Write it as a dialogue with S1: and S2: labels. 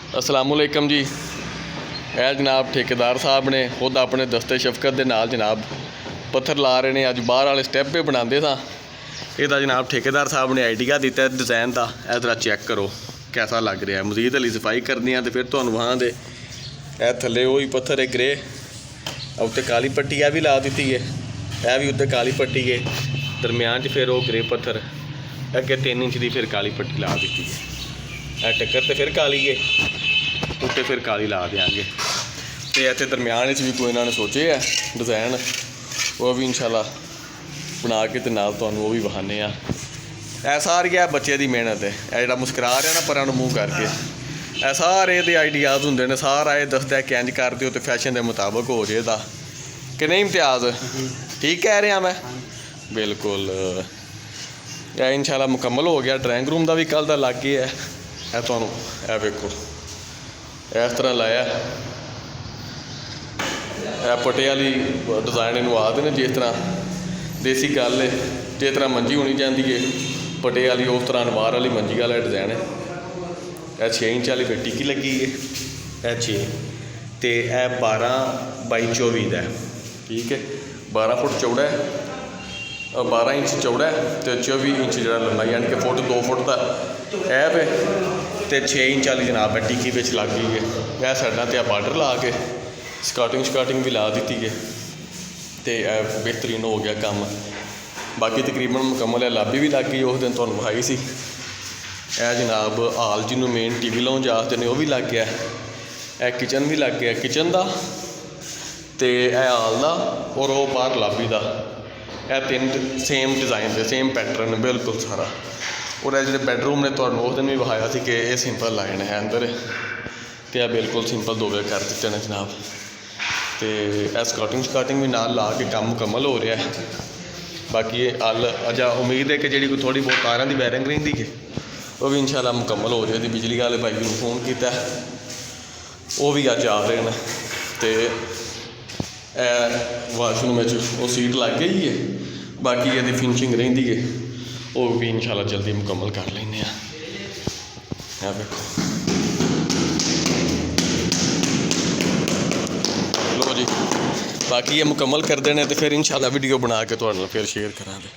S1: अस्सलामुअलैकुम जी। ਇਹ जनाब ठेकेदार साहब ने खुद अपने दस्ते शफकत के नाल जनाब पत्थर ला रहे हैं। अज बाहर वाले स्टैप पे बनाते था यदा जनाब ठेकेदार साहब ने आइडिया दिता है डिज़ाइन का। इस तरह चैक करो कैसा लग रहा है। मजीद हली सफाई करनी है तो फिर तुहानूं वहाँ दे थले वही पत्थर है ग्रे उत्ते काली पट्टी भी ला दी है। यह भी उत्ते काली पट्टी है दरम्यान फिर वो ग्रे पत्थर अगे 3 इंच की फिर काली पट्टी ला दी है। टक्कर तो फिर काली है उत्ते फिर काली ला देंगे। तो इतने दरम्यान भी कोई इन्होंने सोचे है डिज़ाइन वो भी इंशाल्लाह बना के तो नाल तुहानूं वो भी विखाने। यह सारी है बच्चे की मेहनत है। यह जो मुस्करा रहा ना परां नूं मूँह करके यह सारे ये आइडियाज़ होंगे ने। सारा ये दसदा कि इंज कर दिओ तो फैशन के मुताबिक हो जाएगा कि नहीं। इम्तियाज़ ठीक कह रहा मैं बिल्कुल। यह इंशाल्लाह मुकम्मल हो गया। ड्राइंग रूम का भी कल का लग गया है। यह तुहानूं यह वेखो इस तरह लाया पटे वाली डिज़ाइन इनू आखते हैं। जिस तरह देसी गल है जिस तरह मंजी होनी चाहिए है पटे वाली उस तरह अनवार वाली मंजी वाला डिज़ाइन है। यह 6 इंच वाली फिर टिक्की लगी है। यह 6 तो यह 12x24 का है। ठीक है 12 फुट चौड़ा है 12 इंच चौड़ा है तो 24 इंच जो लंबाई यानी कि फुट 2 फुट का ऐप है तो 6 इंच वाली जनाब है टिक्की बिच लग गई है। यह साइडा तो बार्डर ला के स्कार्टिंग भी ला दी है तो बेहतरीन हो गया काम। बाकी तकरीबन मुकम्मल है। लाबी भी लग गई उस दिन तुहानूं विखाई सी। यह जनाब हाल जिन्हों मेन TV लाउंज आखते हैं वह भी लग गया। यह किचन भी लग गया किचन का तो यह हाल का और वह बाहर लाबी का। यह 3 सेम डिज़ाइन के सेम पैटर्न बिल्कुल सारा। और यह जो बैडरूम ने तुहानूं उस दिन भी विखाया सी कि यह सिंपल लाइन है अंदर तो यह बिल्कुल सिंपल 2 कर दिते हैं जनाब। तो यह स्कार्टिंग भी नाल ला के काम मुकम्मल हो रहा है। बाकी अल अजा उम्मीद है कि जी कोई थोड़ी बहुत तारों की वायरिंग रही है वह भी इंशाल्लाह मुकम्मल हो रही है। बिजली वाले भाई को फोन किया वो भी अज आ रहे हैं तो वाशरूम में वो सीट लग गई है। बाकी यदि फिनिशिंग रही है वो भी इंशाल्लाह जल्दी मुकम्मल कर लेंगे। देखो लो जी बाकी ये मुकम्मल कर देने तो फिर इंशाल्लाह वीडियो बना के तुहाडे नाल फिर शेयर करांगे।